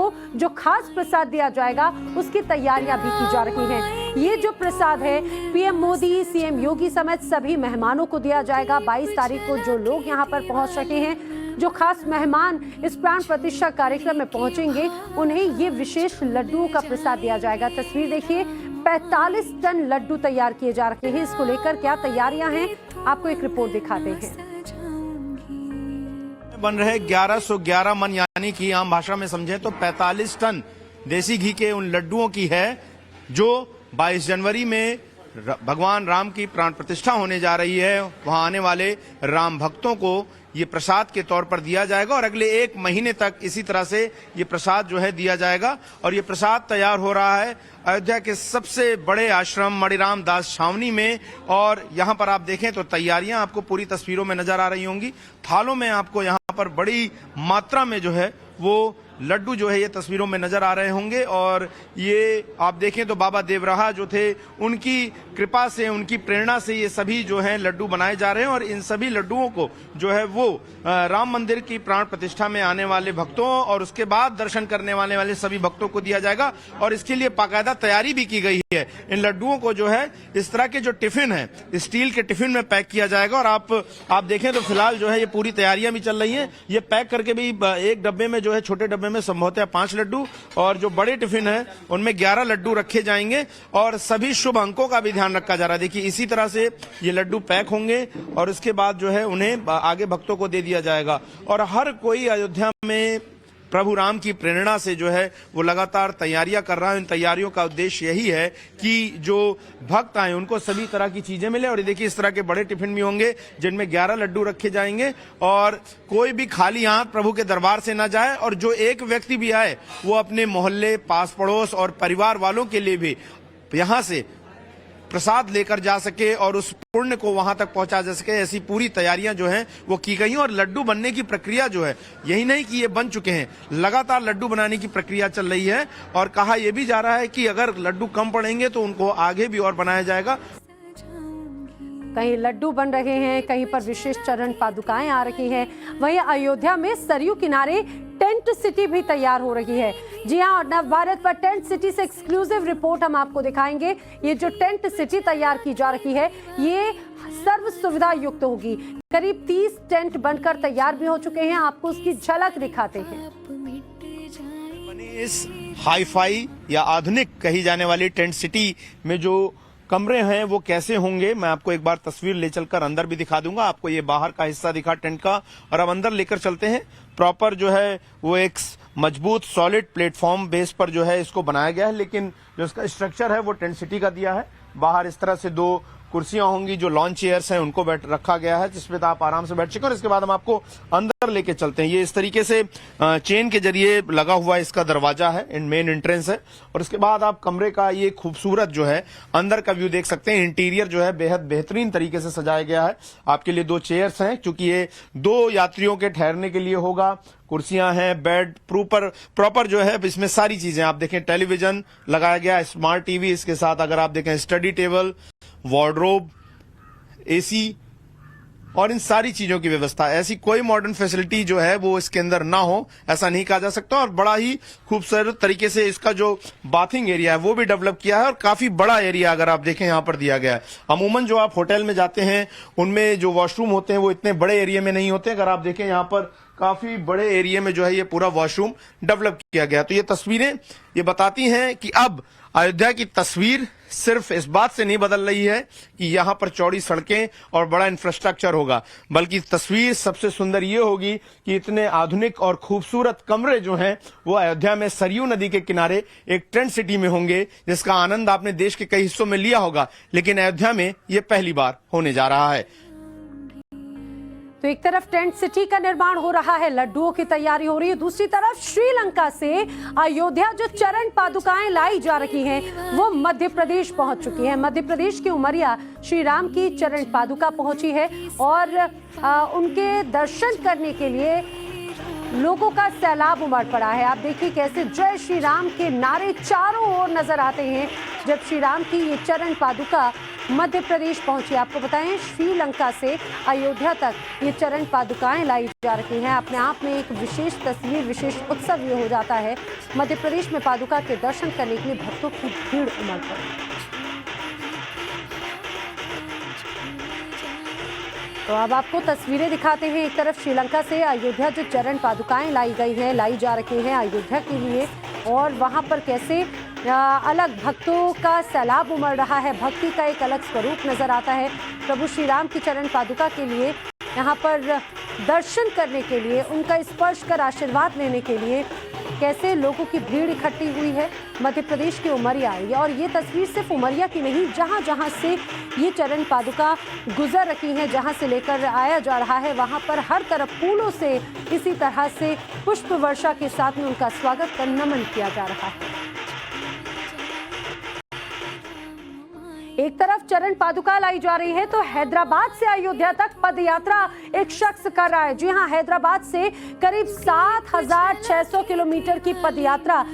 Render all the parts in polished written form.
को जो खास प्रसाद दिया जाएगा उसकी तैयारियां भी की जा रही हैं। ये जो प्रसाद है पीएम मोदी, सीएम योगी समेत सभी मेहमानों को दिया जाएगा। 22 तारीख को जो लोग यहां पर पहुंच रहे हैं, जो खास मेहमान इस प्राण प्रतिष्ठा कार्यक्रम में पहुंचेंगे, उन्हें ये विशेष लड्डुओं का प्रसाद दिया जाएगा। तस्वीर देखिए, 45 टन लड्डू तैयार किए जा रहे हैं। इसको लेकर क्या तैयारियां हैं, आपको एक रिपोर्ट दिखाते हैं। बन रहे 1111 मन, यानी कि आम भाषा में समझें तो 45 टन देसी घी के उन लड्डुओं की है जो 22 जनवरी में भगवान राम की प्राण प्रतिष्ठा होने जा रही है। वहां आने वाले राम भक्तों को ये प्रसाद के तौर पर दिया जाएगा और अगले 1 महीने तक इसी तरह से ये प्रसाद जो है दिया जाएगा। और ये प्रसाद तैयार हो रहा है अयोध्या के सबसे बड़े आश्रम मणिराम दास छावनी में। और यहाँ पर आप देखें तो तैयारियां आपको पूरी तस्वीरों में नजर आ रही होंगी। थालों में आपको यहाँ पर बड़ी मात्रा में जो है वो लड्डू जो है ये तस्वीरों में नजर आ रहे होंगे। और ये आप देखें तो बाबा देवराहा जो थे, उनकी कृपा से, उनकी प्रेरणा से ये सभी जो है लड्डू बनाए जा रहे हैं। और इन सभी लड्डुओं को जो है वो राम मंदिर की प्राण प्रतिष्ठा में आने वाले भक्तों और उसके बाद दर्शन करने वाले सभी भक्तों को दिया जाएगा। और इसके लिए बाकायदा तैयारी भी की गई है। इन लड्डुओं को जो है इस तरह के जो टिफिन है, स्टील के टिफिन में पैक किया जाएगा। और आप देखें तो फिलहाल जो है ये पूरी तैयारियां भी चल रही हैं। ये पैक करके भी एक डब्बे में जो है, छोटे डब्बे में संभवतः 5 लड्डू और जो बड़े टिफिन है उनमें 11 लड्डू रखे जाएंगे। और सभी शुभ अंकों का भी ध्यान रखा जा रहा है। देखिए इसी तरह से ये लड्डू पैक होंगे और उसके बाद जो है उन्हें आगे भक्तों को दे दिया जाएगा। और हर कोई अयोध्या में प्रभु राम की प्रेरणा से जो है वो लगातार तैयारियां कर रहा है। इन तैयारियों का उद्देश्य यही है कि जो भक्त आए उनको सभी तरह की चीजें मिले। और ये देखिए इस तरह के बड़े टिफिन भी होंगे जिनमें 11 लड्डू रखे जाएंगे और कोई भी खाली हाथ प्रभु के दरबार से ना जाए। और जो एक व्यक्ति भी आए वो अपने मोहल्ले, पास पड़ोस और परिवार वालों के लिए भी यहां से प्रसाद लेकर जा सके और उस पुण्य को वहां तक पहुंचा जा सके, ऐसी पूरी तैयारियां जो हैं वो की गई हैं। और लड्डू बनने की प्रक्रिया जो है, यही नहीं कि ये बन चुके हैं, लगातार लड्डू बनाने की प्रक्रिया चल रही है। और कहा यह भी जा रहा है कि अगर लड्डू कम पड़ेंगे तो उनको आगे भी और बनाया जाएगा। कहीं लड्डू बन रहे हैं, कहीं पर विशेष चरण पादुकाएं आ रही हैं। वहीं अयोध्या में सरयू किनारे टेंट सिटी भी तैयार हो रही है। जी हां, और नवभारत पर टेंट सिटी से एक्सक्लूसिव रिपोर्ट हम आपको दिखाएंगे। ये जो टेंट सिटी तैयार की जा रही है ये सर्व सुविधा युक्त होगी। करीब 30 टेंट बनकर तैयार भी हो चुके हैं। आपको उसकी झलक दिखाते हैं। इस हाईफाई या आधुनिक कही जाने वाली टेंट सिटी में जो कमरे हैं वो कैसे होंगे, मैं आपको एक बार तस्वीर ले चलकर अंदर भी दिखा दूंगा। आपको ये बाहर का हिस्सा दिखा टेंट का, और अब अंदर लेकर चलते हैं। प्रॉपर जो है वो एक मजबूत सॉलिड प्लेटफॉर्म बेस पर जो है इसको बनाया गया है। लेकिन जो इसका स्ट्रक्चर है वो टेंट सिटी का दिया है। बाहर इस तरह से 2 कुर्सियां होंगी, जो लॉन चेयर्स हैं उनको रखा गया है जिसपे आप आराम से बैठ सकें। और इसके बाद हम आपको अंदर लेके चलते हैं। ये इस तरीके से चेन के जरिए लगा हुआ इसका दरवाजा है, मेन एंट्रेंस है। और इसके बाद आप कमरे का ये खूबसूरत जो है अंदर का व्यू देख सकते हैं। इंटीरियर जो है बेहद बेहतरीन तरीके से सजाया गया है। आपके लिए 2 चेयर्स हैं, क्योंकि ये 2 यात्रियों के ठहरने के लिए होगा। कुर्सियां हैं, बेड प्रॉपर जो है इसमें सारी चीजें आप देखें। टेलीविजन लगाया गया, स्मार्ट टीवी, इसके साथ अगर आप देखें स्टडी टेबल, वार्डरोब, एसी और इन सारी चीजों की व्यवस्था। ऐसी कोई मॉडर्न फैसिलिटी जो है वो इसके अंदर ना हो, ऐसा नहीं कहा जा सकता। और बड़ा ही खूबसूरत तरीके से इसका जो बाथिंग एरिया है वो भी डेवलप किया है। और काफी बड़ा एरिया अगर आप देखें यहाँ पर दिया गया है। अमूमन जो आप होटल में जाते हैं उनमें जो वॉशरूम होते हैं वो इतने बड़े एरिया में नहीं होते। अगर आप देखें यहाँ पर काफी बड़े एरिया में जो है ये पूरा वॉशरूम डेवलप किया गया। तो ये तस्वीरें ये बताती हैं कि अब अयोध्या की तस्वीर सिर्फ इस बात से नहीं बदल रही है कि यहां पर चौड़ी सड़कें और बड़ा इंफ्रास्ट्रक्चर होगा, बल्कि तस्वीर सबसे सुंदर ये होगी कि इतने आधुनिक और खूबसूरत कमरे जो हैं वो अयोध्या में सरयू नदी के किनारे एक टेंट सिटी में होंगे, जिसका आनंद आपने देश के कई हिस्सों में लिया होगा, लेकिन अयोध्या में ये पहली बार होने जा रहा है। तो एक तरफ टेंट सिटी का निर्माण हो रहा है, लड्डुओं की तैयारी हो रही है, दूसरी तरफ श्रीलंका से अयोध्या जो चरण पादुकाएं लाई जा रही हैं वो मध्य प्रदेश पहुंच चुकी हैं। मध्य प्रदेश की उमरिया श्री राम की चरण पादुका पहुंची है और उनके दर्शन करने के लिए लोगों का सैलाब उमड़ पड़ा है। आप देखिए कैसे जय श्री राम के नारे चारों ओर नजर आते हैं जब श्री राम की ये चरण पादुका मध्य प्रदेश पहुंची। आपको बताएं श्रीलंका से अयोध्या तक ये चरण पादुकाएं लाई जा रही हैं। अपने आप में एक विशेष तस्वीर, विशेष उत्सव ये हो जाता है। मध्य प्रदेश में पादुका के दर्शन करने के लिए भक्तों की भीड़ उमड़ पड़ी। तो अब आपको तस्वीरें दिखाते हैं। एक तरफ श्रीलंका से अयोध्या जो चरण पादुकाएं लाई गई हैं, लाई जा रही हैं अयोध्या के लिए, और वहां पर कैसे अलग भक्तों का सैलाब उमड़ रहा है। भक्ति का एक अलग स्वरूप नजर आता है। प्रभु श्री राम की चरण पादुका के लिए यहाँ पर दर्शन करने के लिए, उनका स्पर्श कर आशीर्वाद लेने के लिए कैसे लोगों की भीड़ इकट्ठी हुई है। मध्य प्रदेश के उमरिया, और ये तस्वीर सिर्फ उमरिया की नहीं, जहाँ जहाँ से ये चरण पादुका गुजर रही हैं, जहाँ से लेकर आया जा रहा है, वहाँ पर हर तरफ फूलों से इसी तरह से पुष्प वर्षा के साथ में उनका स्वागत कर नमन किया जा रहा है। एक तरफ चरण पादुका लाई जा रही है तो हैदराबाद से अयोध्या तक पद यात्रा एक शख्स कर रहा है। जी हां, हैदराबाद से करीब 7600 किलोमीटर की पद यात्रा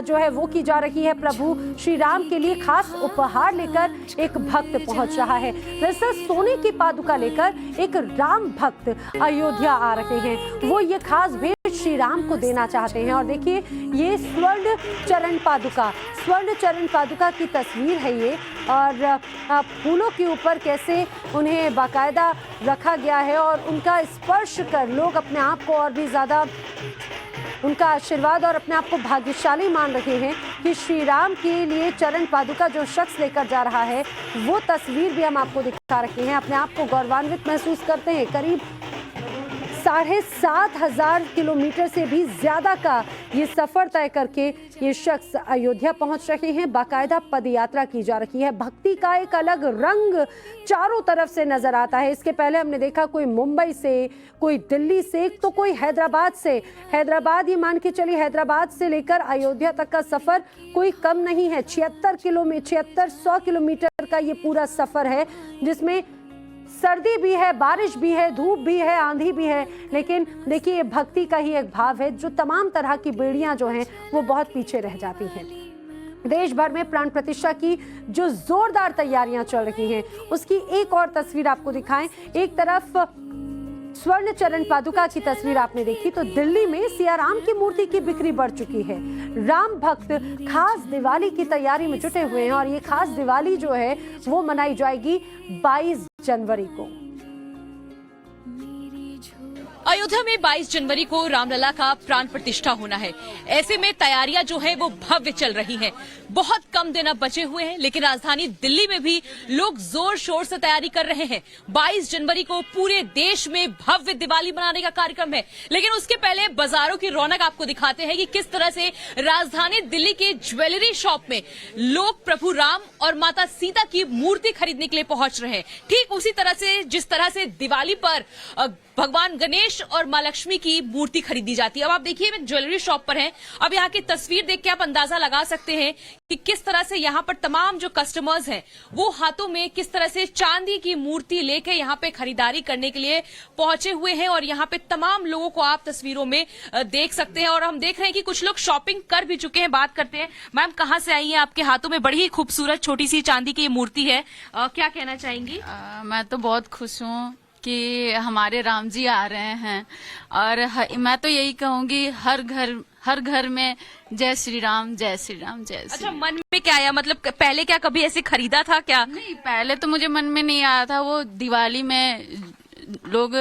जो है वो की जा रही है। प्रभु श्री राम के लिए खास उपहार लेकर एक भक्त पहुंच रहा है। दरअसल सोने की पादुका लेकर एक राम भक्त अयोध्या आ रहे हैं। वो ये खास भेंट श्री राम को देना चाहते हैं। और देखिए, ये स्वर्ण चरण पादुका की तस्वीर है ये, और फूलों के ऊपर कैसे उन्हें बाकायदा रखा गया है और उनका स्पर्श कर लोग अपने आप को और भी ज़्यादा उनका आशीर्वाद और अपने आप को भाग्यशाली मान रहे हैं कि श्री राम के लिए चरण पादुका जो शख्स लेकर जा रहा है, वो तस्वीर भी हम आपको दिखा रहे हैं। अपने आप को गौरवान्वित महसूस करते हैं। करीब 7500 किलोमीटर से भी ज्यादा का ये सफर तय करके ये शख्स अयोध्या पहुंच रहे हैं। बाकायदा पद यात्रा की जा रही है। भक्ति का एक अलग रंग चारों तरफ से नजर आता है। इसके पहले हमने देखा कोई मुंबई से, कोई दिल्ली से, तो कोई हैदराबाद से। हैदराबाद, ये मान के चलिए हैदराबाद से लेकर अयोध्या तक का सफर कोई कम नहीं है। 7600 किलोमीटर का ये पूरा सफर है, जिसमें सर्दी भी है, बारिश भी है, धूप भी है, आंधी भी है। लेकिन देखिए, ये भक्ति का ही एक भाव है जो तमाम तरह की बेड़ियां जो हैं वो बहुत पीछे रह जाती हैं। देश भर में प्राण प्रतिष्ठा की जो जोरदार तैयारियां चल रही हैं, उसकी एक और तस्वीर आपको दिखाएं। एक तरफ स्वर्ण चरण पादुका की तस्वीर आपने देखी, तो दिल्ली में सिया राम की मूर्ति की बिक्री बढ़ चुकी है। राम भक्त खास दिवाली की तैयारी में जुटे हुए हैं और ये खास दिवाली जो है वो मनाई जाएगी 22 जनवरी को। अयोध्या में 22 जनवरी को रामलला का प्राण प्रतिष्ठा होना है। ऐसे में तैयारियां जो है वो भव्य चल रही हैं। बहुत कम दिन अब बचे हुए हैं, लेकिन राजधानी दिल्ली में भी लोग जोर शोर से तैयारी कर रहे हैं। 22 जनवरी को पूरे देश में भव्य दिवाली मनाने का कार्यक्रम है। लेकिन उसके पहले बाजारों की रौनक आपको दिखाते हैं कि किस तरह से राजधानी दिल्ली के ज्वेलरी शॉप में लोग प्रभु राम और माता सीता की मूर्ति खरीदने के लिए पहुंच रहे हैं। ठीक उसी तरह से जिस तरह से दिवाली पर भगवान गणेश और मां लक्ष्मी की मूर्ति खरीदी जाती है। अब आप देखिए, मैं ज्वेलरी शॉप पर हैं। अब यहाँ की तस्वीर देख के आप अंदाजा लगा सकते हैं कि किस तरह से यहाँ पर तमाम जो कस्टमर्स हैं वो हाथों में किस तरह से चांदी की मूर्ति लेके यहाँ पे खरीदारी करने के लिए पहुंचे हुए हैं। और यहाँ पे तमाम लोगों को आप तस्वीरों में देख सकते हैं। और हम देख रहे हैं कि कुछ लोग शॉपिंग कर भी चुके हैं। बात करते हैं, मैम कहाँ से आई है? आपके हाथों में बड़ी ही खूबसूरत छोटी सी चांदी की मूर्ति है, क्या कहना चाहेंगी? मैं तो बहुत खुश हूँ कि हमारे राम जी आ रहे हैं। और मैं तो यही कहूंगी, हर घर में जय श्री राम, जय श्री राम, जय श्री अच्छा, मन में क्या आया? मतलब पहले क्या कभी ऐसे खरीदा था क्या? नहीं, पहले तो मुझे मन में नहीं आया था। वो दिवाली में लोग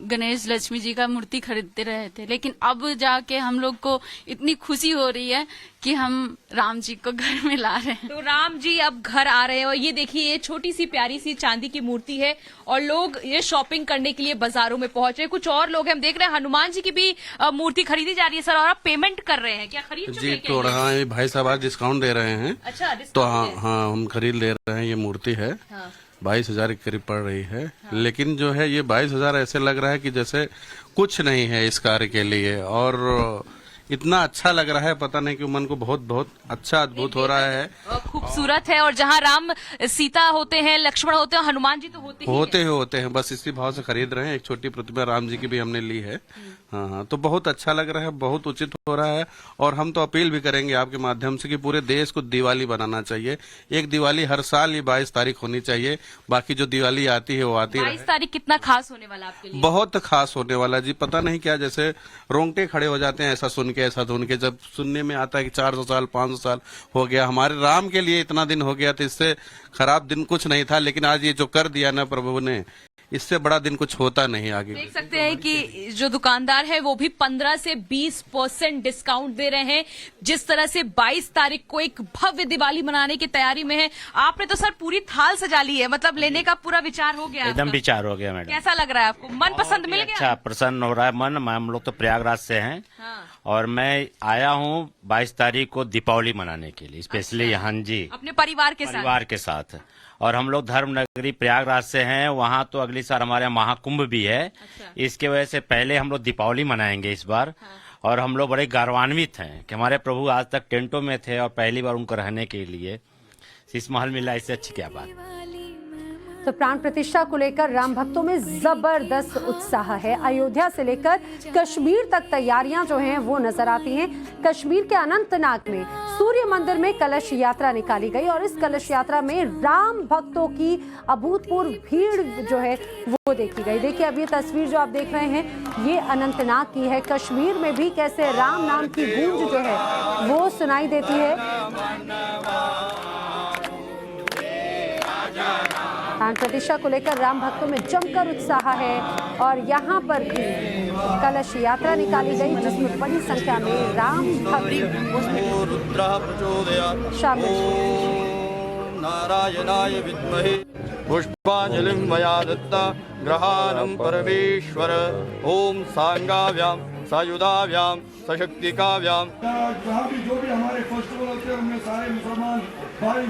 गणेश लक्ष्मी जी का मूर्ति खरीदते रहे थे, लेकिन अब जाके हम लोग को इतनी खुशी हो रही है कि हम राम जी को घर में ला रहे हैं। तो राम जी अब घर आ रहे हैं। और ये देखिए, ये छोटी सी प्यारी सी चांदी की मूर्ति है और लोग ये शॉपिंग करने के लिए बाजारों में पहुंचे। कुछ और लोग हम देख रहे हैं, हनुमान जी की भी मूर्ति खरीदी जा रही है सर। और आप पेमेंट कर रहे हैं क्या? खरीद चुके हैं जी, तो हाँ, भाई साहब आज डिस्काउंट दे रहे हैं। अच्छा, तो हाँ, हम खरीद ले रहे हैं। ये मूर्ति है 22,000 के करीब पड़ रही है। लेकिन जो है ये 22,000 ऐसे लग रहा है कि जैसे कुछ नहीं है इस कार्य के लिए। और इतना अच्छा लग रहा है, पता नहीं क्यों मन को बहुत बहुत अच्छा अद्भुत हो रहा है, खूबसूरत है। और जहाँ राम सीता होते हैं, लक्ष्मण होते हैं, हनुमान जी तो होते हैं। बस इसी भाव से खरीद रहे हैं। एक छोटी प्रतिमा राम जी की भी हमने ली है। हाँ हाँ, तो बहुत अच्छा लग रहा है, बहुत उचित हो रहा है। और हम तो अपील भी करेंगे आपके माध्यम से कि पूरे देश को दिवाली बनाना चाहिए। एक दिवाली हर साल ये 22 तारीख होनी चाहिए। बाकी जो दिवाली आती है वो आती है। 22 तारीख कितना खास होने वाला आपके लिए? बहुत खास होने वाला जी, पता नहीं क्या, जैसे रोंगटे खड़े हो जाते हैं ऐसा सुन के, ऐसा सुन के। जब सुनने में आता है कि 400 साल 500 साल हो गया, हमारे राम के लिए इतना दिन हो गया, तो इससे खराब दिन कुछ नहीं था। लेकिन आज ये जो कर दिया ना प्रभु ने, इससे बड़ा दिन कुछ होता नहीं आगे। देख सकते हैं कि जो दुकानदार है वो भी 15 से 20% डिस्काउंट दे रहे हैं। जिस तरह से 22 तारीख को एक भव्य दिवाली मनाने की तैयारी में है। आपने तो सर पूरी थाल सजा ली है, मतलब लेने का पूरा विचार हो गया? एकदम विचार हो गया मैडम। कैसा लग रहा है आपको? मन पसंद मिल गया? अच्छा, प्रसन्न हो रहा है मन। हम लोग तो प्रयागराज से हैं। हाँ। और मैं आया हूँ 22 तारीख को दीपावली मनाने के लिए, स्पेशली यहाँ जी अपने परिवार के साथ। और हम लोग धर्म नगरी प्रयागराज से हैं। वहाँ तो अगली साल हमारे यहाँ महाकुंभ भी है। इसके वजह से पहले हम लोग दीपावली मनाएंगे इस बार। और हम लोग बड़े गौरवान्वित हैं कि हमारे प्रभु आज तक टेंटों में थे और पहली बार उनको रहने के लिए शीश महल मिला, इससे अच्छी क्या बात। तो प्राण प्रतिष्ठा को लेकर राम भक्तों में जबरदस्त उत्साह है। अयोध्या से लेकर कश्मीर तक तैयारियां जो हैं वो नजर आती हैं। कश्मीर के अनंतनाग में सूर्य मंदिर में कलश यात्रा निकाली गई और इस कलश यात्रा में राम भक्तों की अभूतपूर्व भीड़ जो है वो देखी गई। देखिए अब ये तस्वीर जो आप देख रहे हैं ये अनंतनाग की है। कश्मीर में भी कैसे राम नाम की गूंज जो है वो सुनाई देती है। प्राण प्रतिष्ठा को लेकर राम भक्तों में जमकर उत्साह है और यहाँ पर भी कलश यात्रा निकाली गई जिसमें बड़ी संख्या में राम भक्त शामिल। नारायणाय विद्महे पुष्पांजलिं मया दत्ता ग्रहाणं परमेश्वर। ओम सांगाव्यां सायुधाव्यां सशक्तिकाव्यां। जहाँ भी जो भी हमारे फेस्टिवल होते हैं उनमें सारे मुसलमान भाई